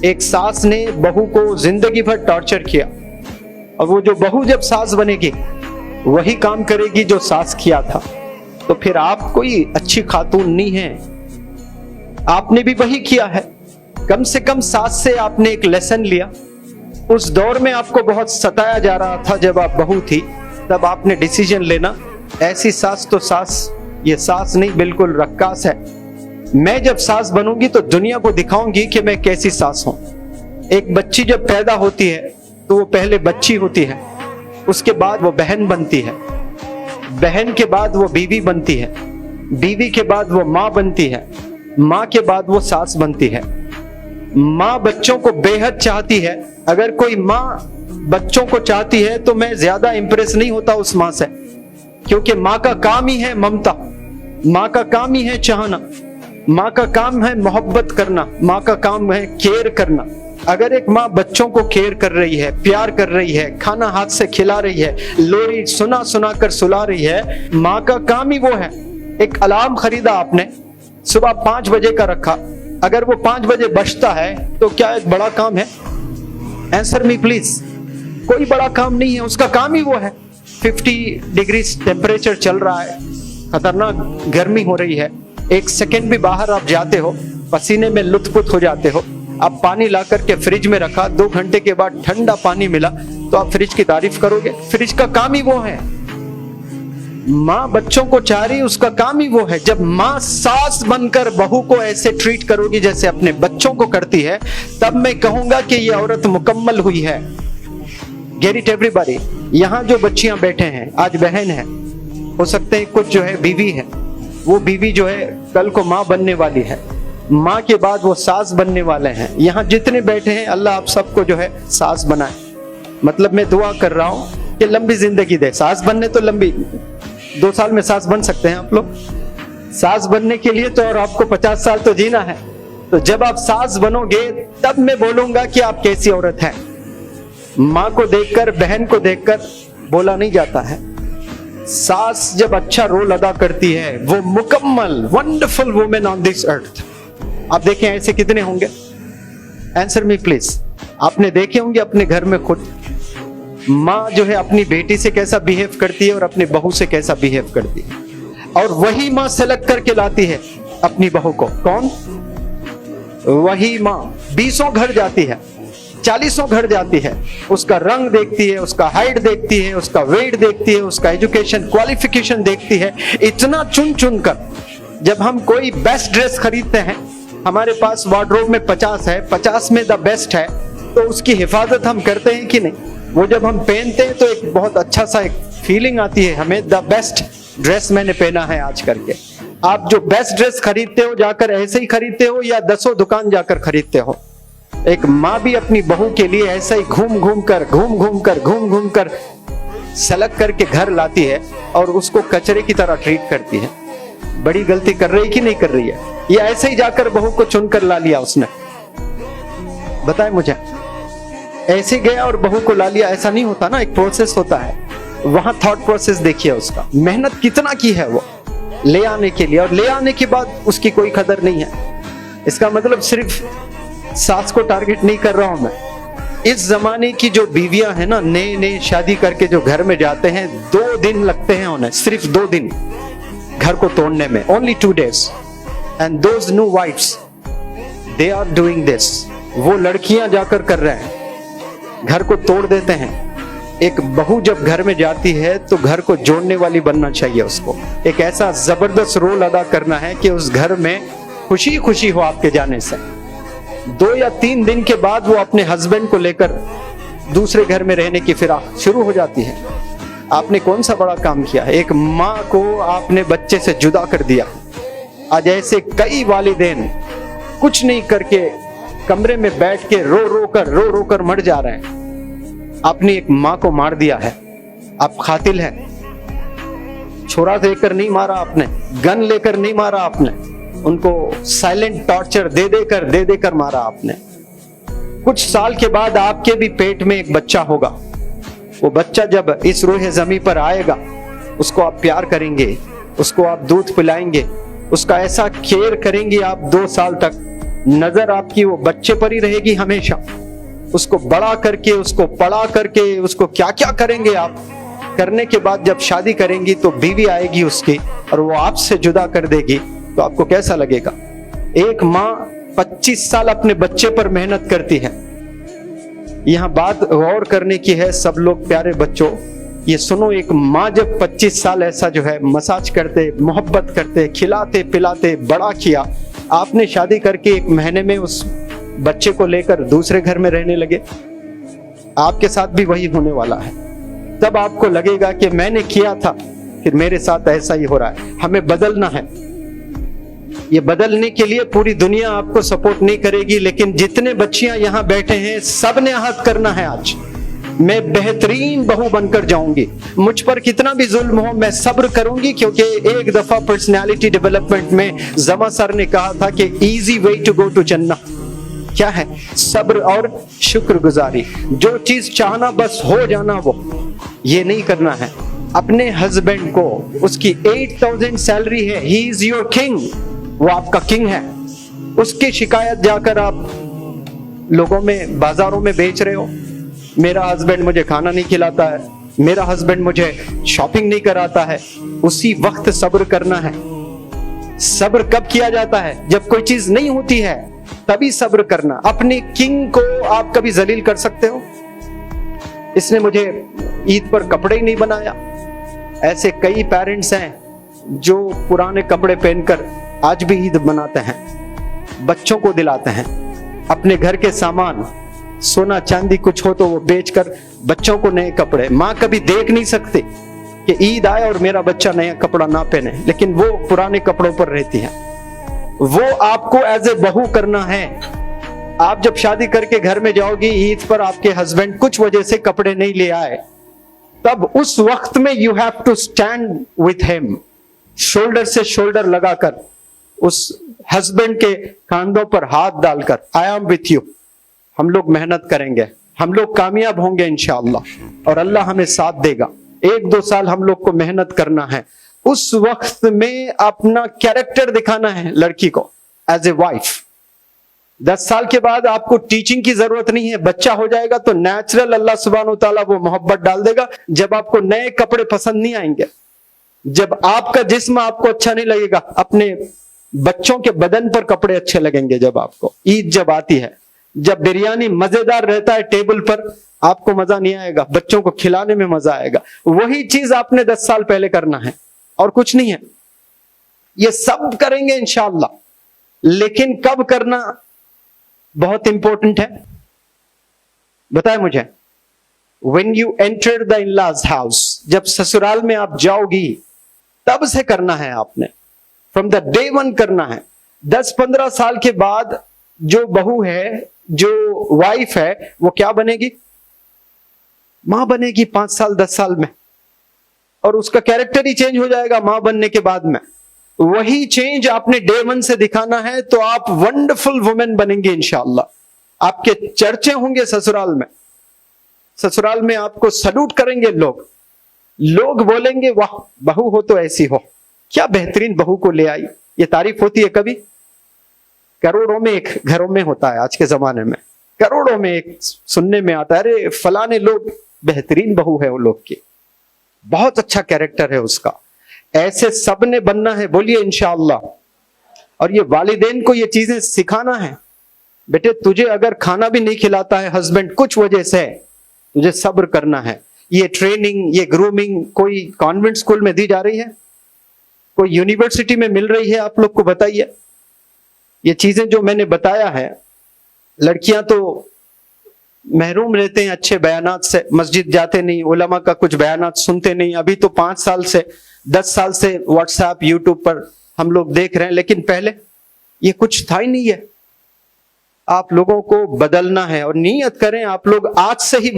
एक सास ने बहू को जिंदगी भर टॉर्चर किया, और वो जो बहू जब सास बनेगी वही काम करेगी जो सास किया था, तो फिर आप कोई अच्छी खातून नहीं है। आपने भी वही किया है। कम से कम सास से आपने एक लेसन लिया। उस दौर में आपको बहुत सताया जा रहा था जब आप बहू थी, तब आपने डिसीजन लेना, ऐसी सास तो सास, ये सास नहीं बिल्कुल रक्कास है। मैं जब सास बनूंगी तो दुनिया को दिखाऊंगी कि मैं कैसी सास हूं। एक बच्ची जब पैदा होती है तो वो पहले बच्ची होती है, उसके बाद वो बहन बनती है, बहन के बाद वो बीवी बनती है, बीवी के बाद वो माँ बनती है, माँ के बाद वो सास बनती है। माँ बच्चों को बेहद चाहती है। अगर कोई माँ बच्चों को चाहती है तो मैं ज्यादा इंप्रेस नहीं होता उस माँ से, क्योंकि माँ का काम ही है ममता, माँ का काम ही है चाहना, माँ का काम है मोहब्बत करना, माँ का काम है केयर करना। अगर एक माँ बच्चों को केयर कर रही है, प्यार कर रही है, खाना हाथ से खिला रही है, लोरी सुना सुना कर सुला रही है, माँ का काम ही वो है। एक अलार्म खरीदा आपने, सुबह 5 बजे का रखा, अगर वो 5 बजे बजता है तो क्या एक बड़ा काम है? Answer me please. कोई बड़ा काम नहीं है, उसका काम ही वो है। 50 डिग्री टेम्परेचर चल रहा है, खतरनाक गर्मी हो रही है, एक सेकेंड भी बाहर आप जाते हो पसीने में लुत्फुत हो जाते हो। आप पानी ला करके फ्रिज में रखा, 2 घंटे के बाद ठंडा पानी मिला तो आप फ्रिज की तारीफ करोगे? फ्रिज का काम ही वो है। माँ बच्चों को चाह रही, उसका काम ही वो है। जब माँ सास बनकर बहू को ऐसे ट्रीट करोगी जैसे अपने बच्चों को करती है, तब मैं कहूंगा कि ये औरत मुकम्मल हुई है। Get it everybody. यहाँ जो बच्चियां बैठे हैं, आज बहन है, हो सकते हैं कुछ जो है बीवी है, वो बीवी जो है कल को माँ बनने वाली है, माँ के बाद वो सास बनने वाले हैं। यहाँ जितने बैठे हैं अल्लाह आप सबको जो है सास बनाए। मतलब मैं दुआ कर रहा हूँ कि लंबी जिंदगी दे। सास बनने तो लंबी 2 साल में सास बन सकते हैं आप लोग। सास बनने के लिए तो और आपको 50 साल तो जीना है। तो जब आप सास बनोगे तब मैं बोलूंगा कि आप कैसी औरत हैं। माँ को देखकर, बहन को देखकर बोला नहीं जाता है। सास जब अच्छा रोल अदा करती है, वो मुकम्मल wonderful women on this earth. आप देखें ऐसे कितने होंगे? Answer me please. आपने देखे होंगे अपने घर में खुद। माँ जो है अपनी बेटी से कैसा बिहेव करती है और अपनी बहू से कैसा बिहेव करती है, और वही माँ सेलेक्ट करके लाती है अपनी बहू को। कौन? वही माँ 20 घर जाती है, 40 घर जाती है, उसका रंग देखती है, उसका हाइट देखती है, उसका वेट देखती है, उसका एजुकेशन क्वालिफिकेशन देखती है, इतना चुन चुन कर। जब हम कोई बेस्ट ड्रेस खरीदते हैं, हमारे पास वार्डरोब में 50 है, 50 में द बेस्ट है, तो उसकी हिफाजत हम करते हैं कि नहीं? वो जब हम पहनते हैं तो एक बहुत अच्छा सा एक फीलिंग आती है हमें, द बेस्ट ड्रेस मैंने पहना है आज करके। आप जो बेस्ट ड्रेस खरीदते हो जाकर ऐसे ही खरीदते हो या 10 दुकान जाकर खरीदते हो? एक माँ भी अपनी बहू के लिए ऐसा ही घूम घूम कर सेलेक्ट करके घर लाती है और उसको कचरे की तरह ट्रीट करती है। बड़ी गलती कर रही कि नहीं कर रही है? या ऐसे ही जाकर बहू को चुनकर ला लिया उसने? बताए मुझे। ऐसे गया और बहू को ला लिया, ऐसा नहीं होता ना, एक प्रोसेस होता है। वहां थॉट प्रोसेस देखिए उसका, मेहनत कितना की है वो ले आने के लिए, और ले आने के बाद उसकी कोई कदर नहीं है। इसका मतलब सिर्फ सास को टारगेट नहीं कर रहा हूं मैं। इस जमाने की जो बीवियां हैं ना, नए नए शादी करके जो घर में जाते हैं, 2 दिन लगते हैं उन्हें, सिर्फ 2 दिन घर को तोड़ने में, only 2 days। And those new wives they are doing this. वो लड़कियां जाकर कर रहे हैं, घर को तोड़ देते हैं। एक बहू जब घर में जाती है तो घर को जोड़ने वाली बनना चाहिए उसको। एक ऐसा जबरदस्त रोल अदा करना है कि उस घर में खुशी खुशी हो आपके जाने से। 2 या 3 दिन के बाद वो अपने हस्बैंड को लेकर दूसरे घर में रहने की फिराक शुरू हो जाती है। आपने कौन सा बड़ा काम किया है? एक माँ को आपने बच्चे से जुदा कर दिया। आज ऐसे कई वालिदैन कुछ नहीं करके कमरे में बैठ के रो रो कर मर जा रहे हैं। आपने एक माँ को मार दिया है। आप कातिल हैं। छोरा लेकर नहीं मारा आपने, गन लेकर नहीं मारा आपने, उनको साइलेंट टॉर्चर दे देकर मारा आपने। कुछ साल के बाद आपके भी पेट में एक बच्चा होगा। वो बच्चा जब इस रूह ज़मीं पर आएगा, उसको आप प्यार करेंगे, उसको आप दूध पिलाएंगे, उसका ऐसा केयर करेंगे आप 2 साल तक नजर आपकी वो बच्चे पर ही रहेगी हमेशा। उसको बड़ा करके, उसको पढ़ा करके, उसको क्या क्या करेंगे आप, करने के बाद जब शादी करेंगी तो बीवी आएगी उसकी और वो आपसे जुदा कर देगी, तो आपको कैसा लगेगा? एक माँ 25 साल अपने बच्चे पर मेहनत करती है। यहाँ बात गौर करने की है सब लोग प्यारे बच्चों, ये सुनो, एक माँ जब 25 साल ऐसा जो है मसाज करते, मोहब्बत करते, खिलाते पिलाते बड़ा किया, आपने शादी करके 1 महीने में उस बच्चे को लेकर दूसरे घर में रहने लगे, आपके साथ भी वही होने वाला है। तब आपको लगेगा कि मैंने किया था, फिर मेरे साथ ऐसा ही हो रहा है, हमें बदलना है। ये बदलने के लिए पूरी दुनिया आपको सपोर्ट नहीं करेगी, लेकिन जितने बच्चियां यहां बैठे हैं सब ने अहद करना है आज, मैं बेहतरीन बहू बनकर जाऊंगी, मुझ पर कितना भी जुल्म हो मैं सब्र करूंगी, क्योंकि एक दफा पर्सनालिटी डेवलपमेंट में जमा सर ने कहा था कि easy way to go to जन्नत क्या है? सब्र और शुक्रगुजारी। जो चीज चाहना बस हो जाना, वो ये नहीं करना है। अपने हस्बैंड को, उसकी 8000 सैलरी है, ही इज योर किंग, वो आपका किंग है, उसकी शिकायत जाकर आप लोगों में, बाजारों में बेच रहे हो, मेरा हस्बैंड मुझे खाना नहीं खिलाता है, मेरा हस्बैंड मुझे शॉपिंग नहीं कराता है, उसी वक्त सब्र करना है। सब्र कब किया जाता है? जब कोई चीज नहीं होती है तभी सब्र करना। अपने किंग को आप कभी जलील कर सकते हो? इसने मुझे ईद पर कपड़े ही नहीं बनाया। ऐसे कई पेरेंट्स हैं जो पुराने कपड़े पहनकर आज भी ईद मनाते हैं, बच्चों को दिलाते हैं। अपने घर के सामान, सोना चांदी कुछ हो तो वो बेचकर बच्चों को नए कपड़े। माँ कभी देख नहीं सकती कि ईद आए और मेरा बच्चा नया कपड़ा ना पहने, लेकिन वो पुराने कपड़ों पर रहती है। वो आपको एज ए बहू करना है। आप जब शादी करके घर में जाओगी, ईद पर आपके हस्बैंड कुछ वजह से कपड़े नहीं ले आए, तब उस वक्त में you have to stand with him, shoulder से शोल्डर लगाकर, उस हस्बैंड के कंधों पर हाथ डालकर, आई एम विथ यू, हम लोग मेहनत करेंगे, हम लोग कामयाब होंगे इंशाअल्लाह और अल्लाह हमें साथ देगा। 1-2 साल हम लोग को मेहनत करना है। उस वक्त में अपना कैरेक्टर दिखाना है लड़की को एज ए वाइफ। 10 साल के बाद आपको टीचिंग की जरूरत नहीं है, बच्चा हो जाएगा तो नेचुरल अल्लाह सुब्हानहू तआला वो मोहब्बत डाल देगा। जब आपको नए कपड़े पसंद नहीं आएंगे, जब आपका जिस्म आपको अच्छा नहीं लगेगा, अपने बच्चों के बदन पर कपड़े अच्छे लगेंगे। जब आपको ईद जब आती है, जब बिरयानी मजेदार रहता है टेबल पर, आपको मजा नहीं आएगा, बच्चों को खिलाने में मजा आएगा। वही चीज आपने 10 साल पहले करना है और कुछ नहीं है। ये सब करेंगे इंशाअल्लाह, लेकिन कब करना बहुत इंपॉर्टेंट है, बताए मुझे। When you enter the in-laws house, जब ससुराल में आप जाओगी तब से करना है आपने, फ्रॉम द डे 1 करना है। 10-15 साल के बाद जो बहू है, जो वाइफ है, वो क्या बनेगी? मां बनेगी 5 साल 10 साल में, और उसका कैरेक्टर ही चेंज हो जाएगा मां बनने के बाद में। वही चेंज आपने डे 1 से दिखाना है, तो आप वंडरफुल वुमेन बनेंगे इंशाअल्लाह। आपके चर्चे होंगे ससुराल में, ससुराल में आपको सल्यूट करेंगे लोग बोलेंगे वाह बहू हो तो ऐसी हो, क्या बेहतरीन बहू को ले आई। ये तारीफ होती है कभी? करोड़ों में एक घरों में होता है आज के जमाने में, करोड़ों में एक सुनने में आता है, अरे फलाने लोग बेहतरीन बहू है वो लोग की, बहुत अच्छा कैरेक्टर है उसका। ऐसे सबने बनना है, बोलिए इंशाअल्लाह। और ये वालिदैन को ये चीजें सिखाना है, बेटे तुझे अगर खाना भी नहीं खिलाता है हस्बैंड कुछ वजह से, तुझे सब्र करना है। ये ट्रेनिंग, ये ग्रूमिंग कोई कॉन्वेंट स्कूल में दी जा रही है, कोई यूनिवर्सिटी में मिल रही है? आप लोग को बताइए। ये चीजें जो मैंने बताया है, लड़कियां तो महरूम रहते हैं अच्छे बयानात से, मस्जिद जाते नहीं, उलमा का कुछ बयानात सुनते नहीं। अभी तो 5 साल से 10 साल से व्हाट्सएप यूट्यूब पर हम लोग देख रहे हैं, लेकिन पहले ये कुछ था ही नहीं है। आप लोगों को बदलना है और नियत करें आप लोग आज से ही